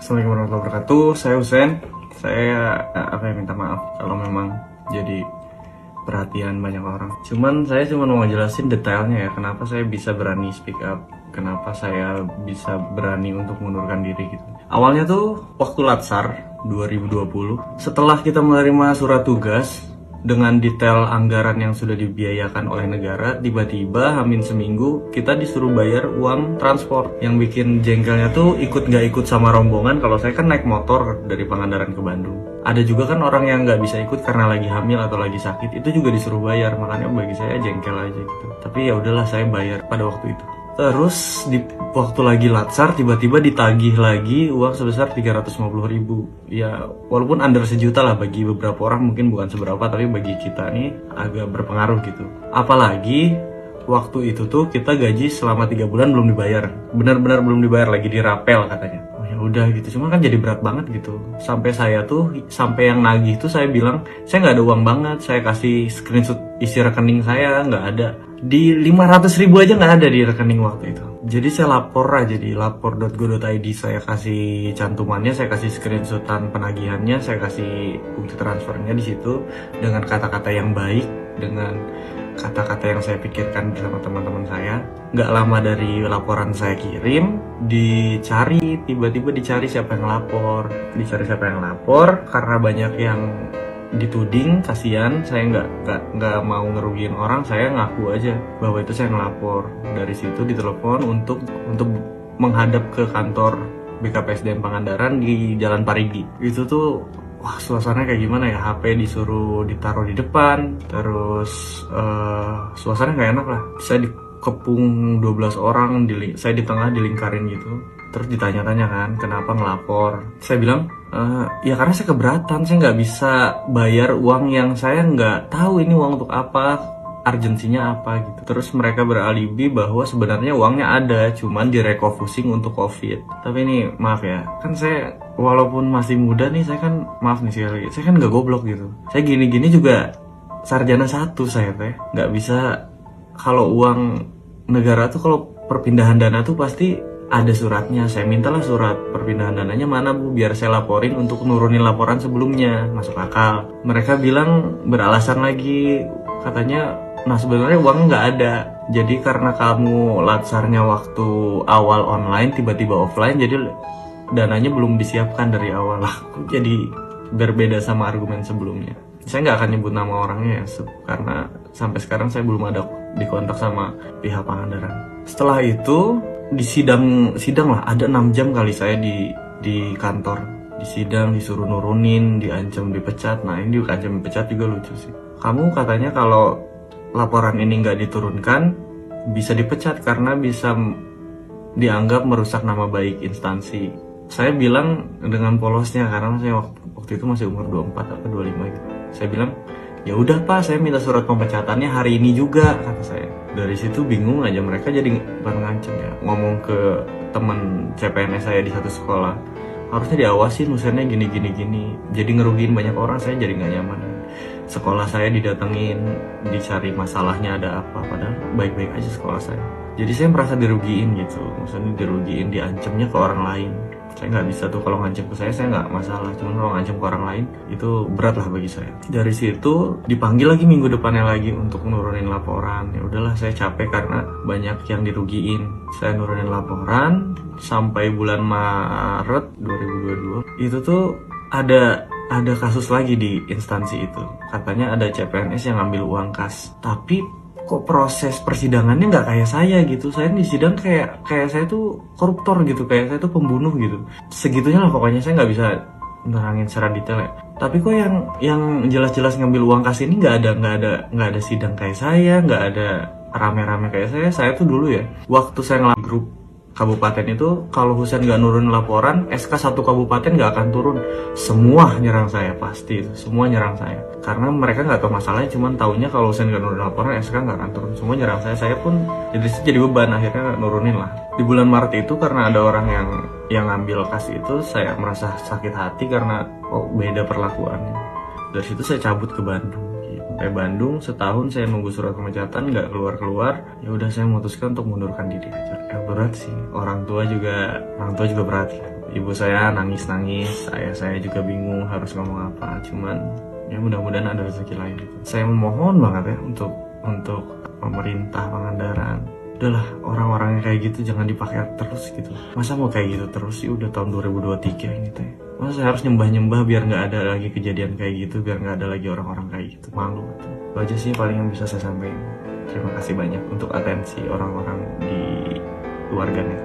Assalamualaikum warahmatullahi wabarakatuh. Saya Husen. Saya minta maaf kalau memang jadi perhatian banyak orang. Saya cuma mau ngejelasin detailnya ya, kenapa saya bisa berani speak up, kenapa saya bisa berani untuk mengundurkan diri gitu. Awalnya tuh waktu Latsar 2020, setelah kita menerima surat tugas dengan detail anggaran yang sudah dibiayakan oleh negara, tiba-tiba hamin seminggu kita disuruh bayar uang transport. Yang bikin jengkelnya tuh nggak ikut sama rombongan. Kalau saya kan naik motor dari Pangandaran ke Bandung. Ada juga kan orang yang nggak bisa ikut karena lagi hamil atau lagi sakit, itu juga disuruh bayar. Makanya bagi saya jengkel aja gitu. Tapi ya udahlah, saya bayar pada waktu itu. Terus di waktu lagi Latsar tiba-tiba ditagih lagi uang sebesar 350.000. Ya walaupun under sejuta lah, bagi beberapa orang mungkin bukan seberapa, tapi bagi kita nih agak berpengaruh gitu. Apalagi waktu itu tuh kita gaji selama 3 bulan belum dibayar. Benar-benar belum dibayar, lagi dirapel katanya. Oh ya udah gitu, cuma kan jadi berat banget gitu. Sampai yang nagih tuh saya bilang, saya nggak ada uang banget. Saya kasih screenshot isi rekening saya, nggak ada. Di 500.000 aja nggak ada di rekening waktu itu. Jadi saya lapor aja di lapor.go.id, saya kasih cantumannya, saya kasih screenshotan penagihannya, saya kasih bukti transfernya di situ dengan kata-kata yang baik, dengan kata-kata yang saya pikirkan bersama teman-teman saya. Nggak lama dari laporan saya kirim, tiba-tiba dicari siapa yang lapor, karena banyak yang dituding, kasihan. Saya nggak mau ngerugiin orang, saya ngaku aja bahwa itu saya ngelapor. Dari situ ditelepon untuk menghadap ke kantor BKPSDM Pangandaran di Jalan Parigi. Itu tuh wah, suasananya kayak gimana ya, HP disuruh ditaruh di depan, terus suasananya nggak enak lah. Saya dikepung 12 orang, saya di tengah dilingkarin gitu. Terus ditanya-tanya kan, kenapa ngelapor? Saya bilang, ya karena saya keberatan, saya nggak bisa bayar uang yang saya nggak tahu ini uang untuk apa, urgensinya apa gitu. Terus mereka beralibi bahwa sebenarnya uangnya ada, cuman direfocusing untuk COVID. Tapi ini maaf ya, kan saya walaupun masih muda nih, saya kan nggak goblok gitu. Saya gini-gini juga sarjana 1 saya teh, nggak bisa. Kalau uang negara tuh, kalau perpindahan dana tuh pasti ada suratnya. Saya mintalah surat perpindahan dananya, mana Bu, biar saya laporin untuk nurunin laporan sebelumnya. Masuk akal. Mereka bilang beralasan lagi, katanya nah sebenarnya uang nggak ada, jadi karena kamu latsarnya waktu awal online tiba-tiba offline, jadi dananya belum disiapkan dari awal. Lah jadi berbeda sama argumen sebelumnya. Saya nggak akan nyebut nama orangnya ya, karena sampai sekarang saya belum ada dikontak sama pihak Pangandaran. Setelah itu di sidang lah, ada 6 jam kali saya di kantor, di sidang, disuruh nurunin, diancam dipecat. Nah ini diancam dipecat juga lucu sih. Kamu katanya kalau laporan ini nggak diturunkan bisa dipecat karena bisa dianggap merusak nama baik instansi. Saya bilang dengan polosnya, karena saya waktu itu masih umur 24 atau 25 gitu. Saya bilang, ya udah Pak, saya minta surat pemecatannya hari ini juga, kata saya. Dari situ bingung aja, mereka jadi ngancem ya, ngomong ke teman CPNS saya di satu sekolah, harusnya diawasin Husennya gini. Jadi ngerugiin banyak orang, saya jadi nggak nyaman. Sekolah saya didatengin, dicari masalahnya ada apa, padahal baik-baik aja sekolah saya. Jadi saya merasa dirugiin gitu, maksudnya dirugiin, diancamnya ke orang lain. Saya nggak bisa tuh, kalau ngancam ke saya nggak masalah, cuman kalau ngancam ke orang lain itu berat lah bagi saya. Dari situ dipanggil lagi minggu depannya lagi untuk nurunin laporan. Ya udahlah, saya capek karena banyak yang dirugiin. Saya nurunin laporan sampai bulan Maret 2022. Itu tuh ada kasus lagi di instansi itu. Katanya ada CPNS yang ngambil uang kas, tapi kok proses persidangannya nggak kayak saya gitu. Saya di sidang kayak saya tuh koruptor gitu, kayak saya tuh pembunuh gitu. Segitunya lah pokoknya, saya nggak bisa nerangin secara detail ya. Tapi kok yang jelas-jelas ngambil uang kas ini nggak ada sidang kayak saya, nggak ada rame-rame kayak saya. Saya tuh dulu ya, waktu saya ngelamar grup kabupaten itu, kalau Husen nggak nurun laporan, SK 1 kabupaten nggak akan turun. Semua nyerang saya, pasti itu, semua nyerang saya. Karena mereka nggak tahu masalahnya, cuman taunya kalau Husen nggak nurun laporan, SK nggak akan turun. Semua nyerang saya pun jadi beban, akhirnya nurunin lah. Di bulan Maret itu karena ada orang yang ngambil kas itu, saya merasa sakit hati karena beda perlakuannya. Dari situ saya cabut ke Bandung. Gitu. sampai Bandung. Setahun saya nunggu surat pemecatan nggak keluar. Ya udah saya memutuskan untuk mundurkan diri aja. Berat sih. Orang tua juga berat. Ibu saya nangis, saya juga bingung harus ngomong apa. Cuman ya mudah-mudahan ada rezeki lain. Saya memohon banget ya untuk pemerintah Pangandaran, udahlah orang-orang yang kayak gitu jangan dipakai terus gitu. Masa mau kayak gitu terus sih, udah tahun 2023 ini teh. Masa saya harus nyembah-nyembah biar nggak ada lagi kejadian kayak gitu, biar nggak ada lagi orang-orang kayak gitu. Malu gitu. Itu aja sih paling yang bisa saya sampaikan. Terima kasih banyak untuk atensi orang-orang di keluarganya.